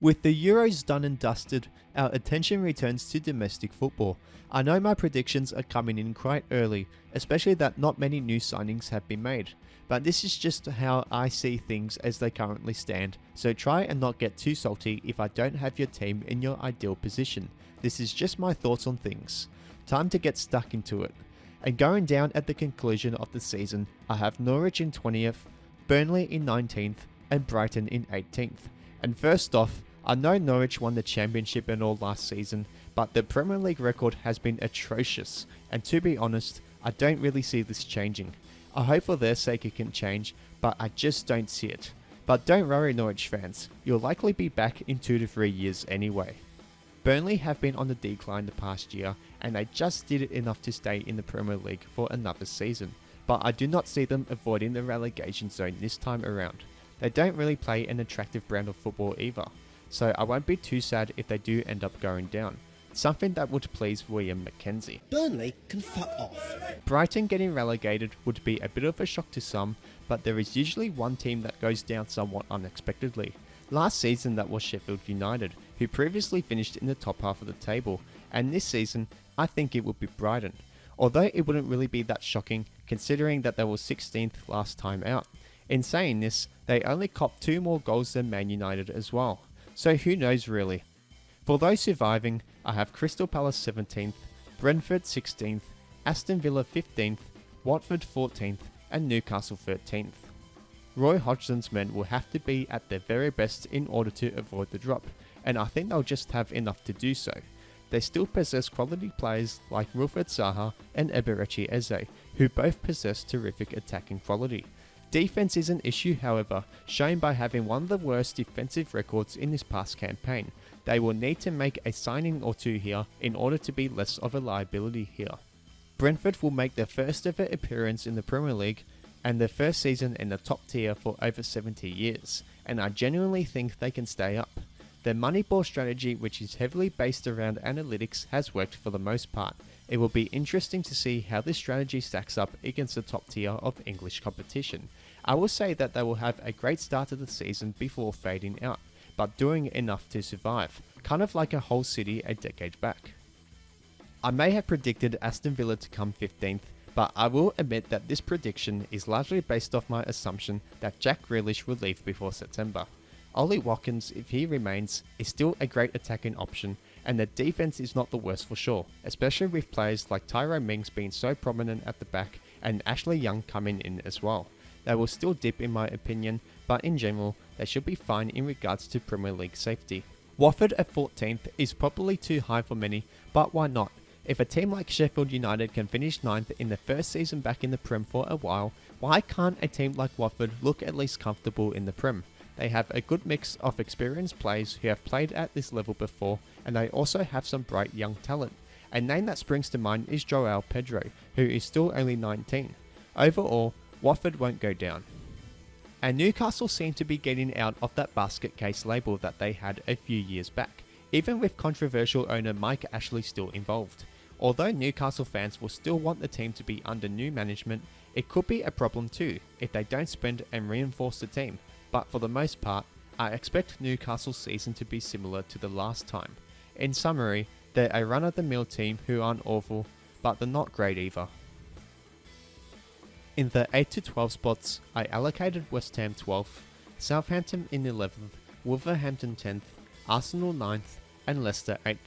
With the Euros done and dusted, our attention returns to domestic football. I know my predictions are coming in quite early, especially that not many new signings have been made, but this is just how I see things as they currently stand, so try and not get too salty if I don't have your team in your ideal position. This is just my thoughts on things. Time to get stuck into it. And going down at the conclusion of the season, I have Norwich in 20th, Burnley in 19th, and Brighton in 18th. And first off, I know Norwich won the championship and all last season, but the Premier League record has been atrocious, and to be honest, I don't really see this changing. I hope for their sake it can change, but I just don't see it. But don't worry Norwich fans, you'll likely be back in 2 to 3 years anyway. Burnley have been on the decline the past year, and they just did it enough to stay in the Premier League for another season, but I do not see them avoiding the relegation zone this time around. They don't really play an attractive brand of football either, so I won't be too sad if they do end up going down. Something that would please William Mackenzie. Burnley can fuck off. Brighton getting relegated would be a bit of a shock to some, but there is usually one team that goes down somewhat unexpectedly. Last season that was Sheffield United, who previously finished in the top half of the table, and this season I think it would be Brighton. Although it wouldn't really be that shocking considering that they were 16th last time out. In saying this, they only copped 2 more goals than Man United as well. So who knows really. For those surviving, I have Crystal Palace 17th, Brentford 16th, Aston Villa 15th, Watford 14th, and Newcastle 13th. Roy Hodgson's men will have to be at their very best in order to avoid the drop, and I think they'll just have enough to do so. They still possess quality players like Wilfred Zaha and Eberechi Eze, who both possess terrific attacking quality. Defense is an issue, however, shown by having one of the worst defensive records in this past campaign. They will need to make a signing or two here in order to be less of a liability here. Brentford will make their first ever appearance in the Premier League and their first season in the top tier for over 70 years, and I genuinely think they can stay up. Their Moneyball strategy, which is heavily based around analytics, has worked for the most part. It will be interesting to see how this strategy stacks up against the top tier of English competition. I will say that they will have a great start to the season before fading out, but doing enough to survive, kind of like a Hull City a decade back. I may have predicted Aston Villa to come 15th, but I will admit that this prediction is largely based off my assumption that Jack Grealish will leave before September. Ollie Watkins, if he remains, is still a great attacking option, and the defense is not the worst for sure, especially with players like Tyrone Mings being so prominent at the back and Ashley Young coming in as well. They will still dip in my opinion, but in general, they should be fine in regards to Premier League safety. Watford at 14th is probably too high for many, but why not? If a team like Sheffield United can finish 9th in their first season back in the Prem for a while, why can't a team like Watford look at least comfortable in the Prem? They have a good mix of experienced players who have played at this level before, and they also have some bright young talent. A name that springs to mind is Joao Pedro, who is still only 19. Overall, Watford won't go down. And Newcastle seem to be getting out of that basket case label that they had a few years back, even with controversial owner Mike Ashley still involved. Although Newcastle fans will still want the team to be under new management, it could be a problem too if they don't spend and reinforce the team, but for the most part, I expect Newcastle's season to be similar to the last time. In summary, they're a run-of-the-mill team who aren't awful, but they're not great either. In the 8 to 12 spots, I allocated West Ham 12th, Southampton in 11th, Wolverhampton 10th, Arsenal 9th, and Leicester 8th.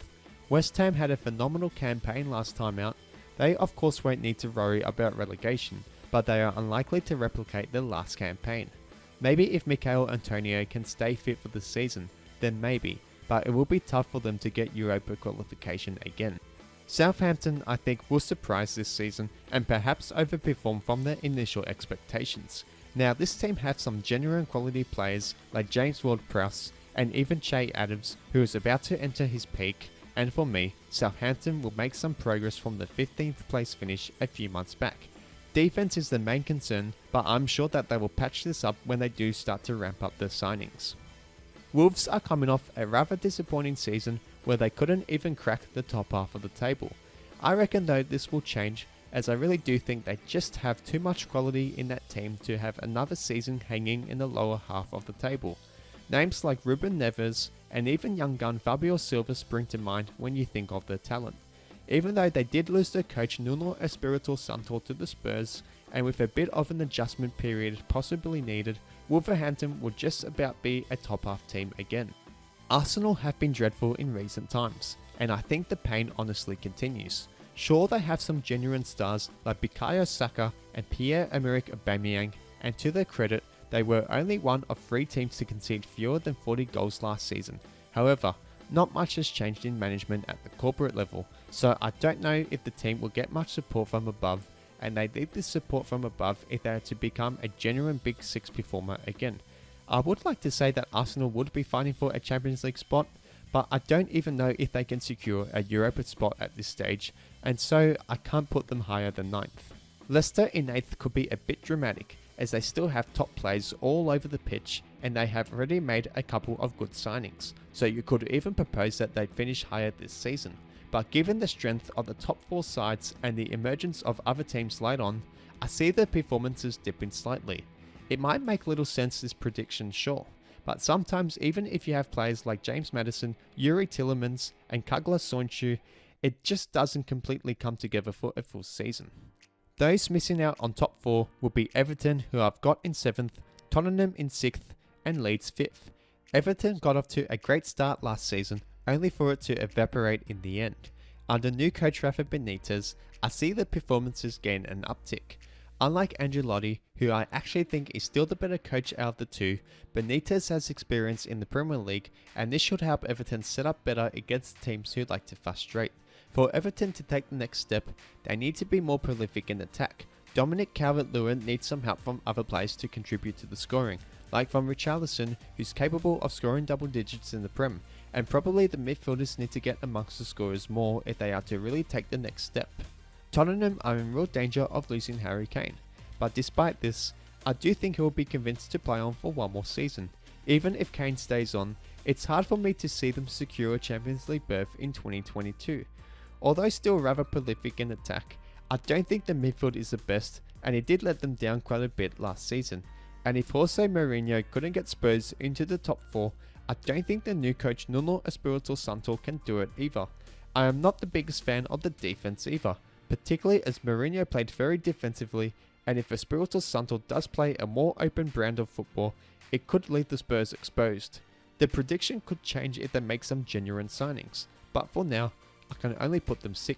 West Ham had a phenomenal campaign last time out. They of course won't need to worry about relegation, but they are unlikely to replicate their last campaign. Maybe if Michail Antonio can stay fit for the season, then maybe, but it will be tough for them to get Europa qualification again. Southampton, I think, will surprise this season and perhaps overperform from their initial expectations. Now, this team have some genuine quality players like James Ward-Prowse and even Che Adams, who is about to enter his peak, and for me, Southampton will make some progress from the 15th place finish a few months back. Defense is the main concern, but I'm sure that they will patch this up when they do start to ramp up their signings. Wolves are coming off a rather disappointing season where they couldn't even crack the top half of the table. I reckon though this will change, as I really do think they just have too much quality in that team to have another season hanging in the lower half of the table. Names like Ruben Neves and even young gun Fabio Silva spring to mind when you think of their talent. Even though they did lose their coach Nuno Espirito Santo to the Spurs, and with a bit of an adjustment period possibly needed, Wolverhampton will just about be a top half team again. Arsenal have been dreadful in recent times, and I think the pain honestly continues. Sure, they have some genuine stars like Bukayo Saka and Pierre-Emerick Aubameyang, and to their credit, they were only one of 3 teams to concede fewer than 40 goals last season. However, not much has changed in management at the corporate level, so I don't know if the team will get much support from above, and they need this support from above if they are to become a genuine Big Six performer again. I would like to say that Arsenal would be fighting for a Champions League spot, but I don't even know if they can secure a Europa spot at this stage, and so I can't put them higher than 9th. Leicester in 8th could be a bit dramatic, as they still have top players all over the pitch, and they have already made a couple of good signings, so you could even propose that they'd finish higher this season. But given the strength of the top 4 sides and the emergence of other teams late on, I see their performances dipping slightly. It might make little sense, this prediction, sure, but sometimes even if you have players like James Maddison, Yuri Tillemans and Kagla Soyuncu, it just doesn't completely come together for a full season. Those missing out on top 4 will be Everton, who I've got in 7th, Tottenham in 6th and Leeds 5th. Everton got off to a great start last season, only for it to evaporate in the end. Under new coach Rafa Benitez, I see the performances gain an uptick. Unlike Ancelotti, who I actually think is still the better coach out of the two, Benitez has experience in the Premier League, and this should help Everton set up better against teams who like to frustrate. For Everton to take the next step, they need to be more prolific in attack. Dominic Calvert-Lewin needs some help from other players to contribute to the scoring, like from Richarlison, who's capable of scoring double digits in the Prem, and probably the midfielders need to get amongst the scorers more if they are to really take the next step. Tottenham are in real danger of losing Harry Kane, but despite this, I do think he will be convinced to play on for one more season. Even if Kane stays on, it's hard for me to see them secure a Champions League berth in 2022. Although still rather prolific in attack, I don't think the midfield is the best, and it did let them down quite a bit last season. And if Jose Mourinho couldn't get Spurs into the top 4, I don't think the new coach Nuno Espirito Santo can do it either. I am not the biggest fan of the defense either, particularly as Mourinho played very defensively, and if Espirito Santo does play a more open brand of football, it could leave the Spurs exposed. The prediction could change if they make some genuine signings, but for now, I can only put them 6th.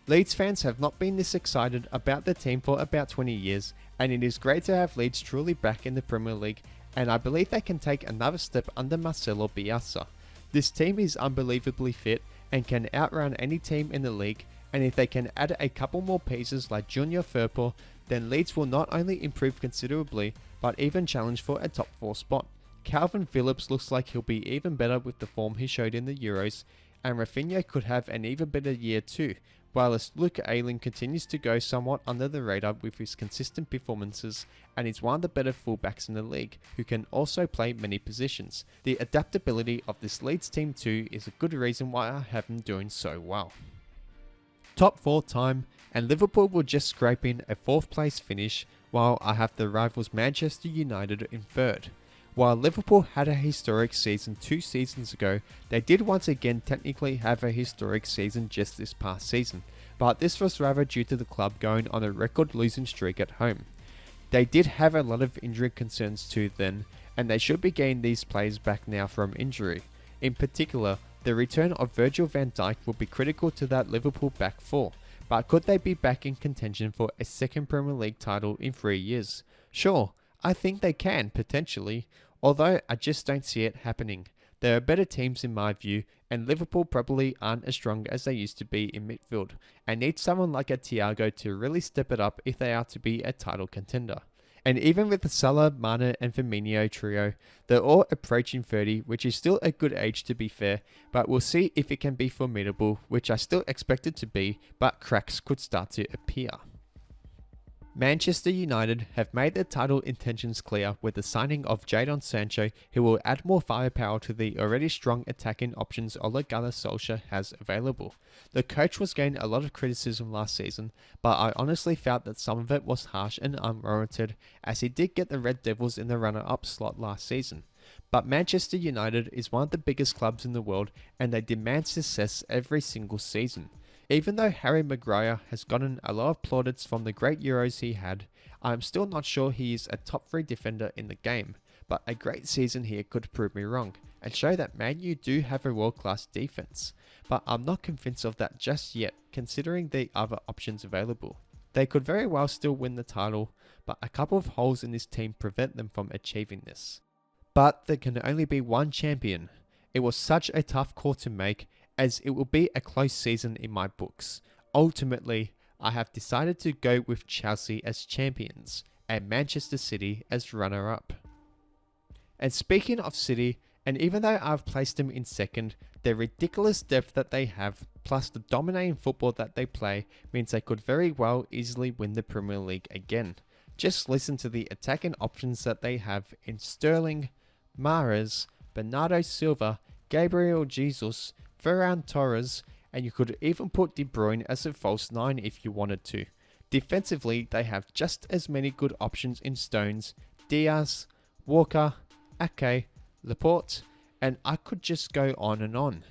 Leeds fans have not been this excited about their team for about 20 years, and it is great to have Leeds truly back in the Premier League, and I believe they can take another step under Marcelo Bielsa. This team is unbelievably fit and can outrun any team in the league, and if they can add a couple more pieces like Junior Firpo, then Leeds will not only improve considerably, but even challenge for a top 4 spot. Calvin Phillips looks like he'll be even better with the form he showed in the Euros, and Rafinha could have an even better year too, whilst Luke Ayling continues to go somewhat under the radar with his consistent performances and is one of the better fullbacks in the league, who can also play many positions. The adaptability of this Leeds team too is a good reason why I have them doing so well. Top 4 time, and Liverpool will just scrape in a 4th place finish, while I have the rivals Manchester United in 3rd. While Liverpool had a historic season 2 seasons ago, they did once again technically have a historic season just this past season, but this was rather due to the club going on a record losing streak at home. They did have a lot of injury concerns too then, and they should be getting these players back now from injury. In particular, the return of Virgil van Dijk will be critical to that Liverpool back 4, but could they be back in contention for a second Premier League title in 3 years? Sure, I think they can, potentially, although I just don't see it happening. There are better teams in my view, and Liverpool probably aren't as strong as they used to be in midfield, and need someone like a Thiago to really step it up if they are to be a title contender. And even with the Salah, Mane and Firmino trio, they're all approaching 30, which is still a good age to be fair, but we'll see if it can be formidable, which I still expect it to be, but cracks could start to appear. Manchester United have made their title intentions clear with the signing of Jadon Sancho, who will add more firepower to the already strong attacking options Ole Gunnar Solskjaer has available. The coach was getting a lot of criticism last season, but I honestly felt that some of it was harsh and unwarranted, as he did get the Red Devils in the runner-up slot last season. But Manchester United is one of the biggest clubs in the world and they demand success every single season. Even though Harry Maguire has gotten a lot of plaudits from the great Euros he had, I am still not sure he is a top 3 defender in the game, but a great season here could prove me wrong and show that Man U do have a world class defense, but I'm not convinced of that just yet considering the other options available. They could very well still win the title, but a couple of holes in this team prevent them from achieving this. But there can only be one champion. It was such a tough call to make as it will be a close season in my books. Ultimately, I have decided to go with Chelsea as champions and Manchester City as runner-up. And speaking of City, and even though I've placed them in second, the ridiculous depth that they have, plus the dominating football that they play, means they could very well easily win the Premier League again. Just listen to the attacking options that they have in Sterling, Mahrez, Bernardo Silva, Gabriel Jesus, Ferran Torres, and you could even put De Bruyne as a false 9 if you wanted to. Defensively, they have just as many good options in Stones, Diaz, Walker, Ake, Laporte, and I could just go on and on.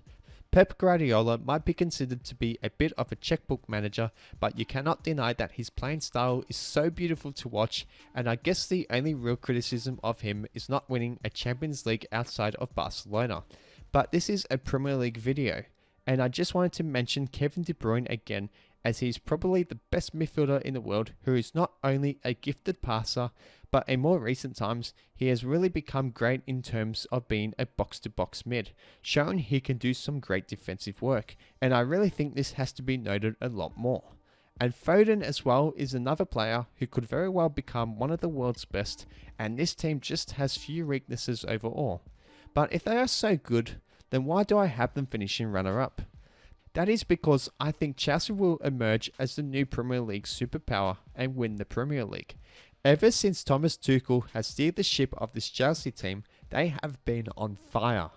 Pep Guardiola might be considered to be a bit of a checkbook manager, but you cannot deny that his playing style is so beautiful to watch, and I guess the only real criticism of him is not winning a Champions League outside of Barcelona. But this is a Premier League video, and I just wanted to mention Kevin De Bruyne again, as he's probably the best midfielder in the world who is not only a gifted passer, but in more recent times, he has really become great in terms of being a box-to-box mid, showing he can do some great defensive work, and I really think this has to be noted a lot more. And Foden as well is another player who could very well become one of the world's best, and this team just has few weaknesses overall. But if they are so good, then why do I have them finishing runner-up? That is because I think Chelsea will emerge as the new Premier League superpower and win the Premier League. Ever since Thomas Tuchel has steered the ship of this Chelsea team, they have been on fire.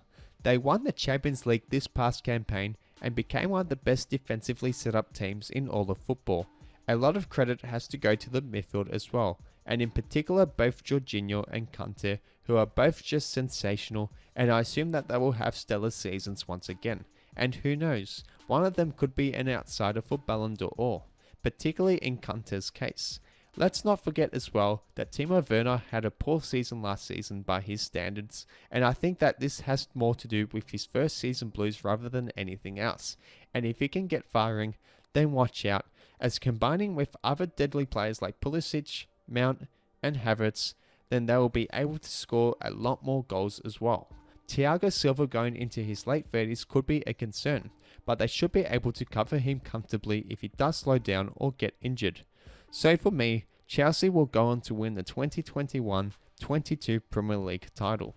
They won the Champions League this past campaign and became one of the best defensively set up teams in all of football. A lot of credit has to go to the midfield as well, and in particular both Jorginho and Kante, who are both just sensational, and I assume that they will have stellar seasons once again. And who knows, one of them could be an outsider for Ballon d'Or, particularly in Kante's case. Let's not forget as well that Timo Werner had a poor season last season by his standards, and I think that this has more to do with his first season blues rather than anything else. And if he can get firing, then watch out, as combining with other deadly players like Pulisic, Mount, and Havertz, then they will be able to score a lot more goals as well. Thiago Silva going into his late 30s could be a concern, but they should be able to cover him comfortably if he does slow down or get injured. So for me, Chelsea will go on to win the 2021-22 Premier League title.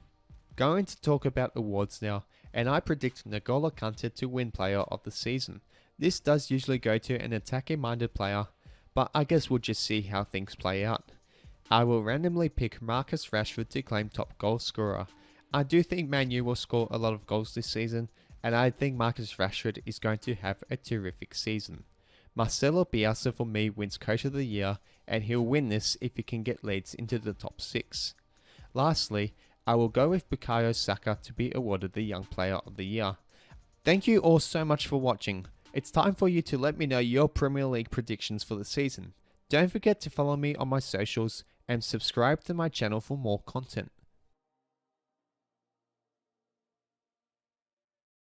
Going to talk about awards now, and I predict N'Golo Kante to win Player of the Season. This does usually go to an attacking-minded player, but I guess we'll just see how things play out. I will randomly pick Marcus Rashford to claim top goal scorer. I do think Man U will score a lot of goals this season, and I think Marcus Rashford is going to have a terrific season. Marcelo Bielsa for me wins Coach of the Year, and he'll win this if he can get Leeds into the top 6. Lastly, I will go with Bukayo Saka to be awarded the Young Player of the Year. Thank you all so much for watching. It's time for you to let me know your Premier League predictions for the season. Don't forget to follow me on my socials and subscribe to my channel for more content.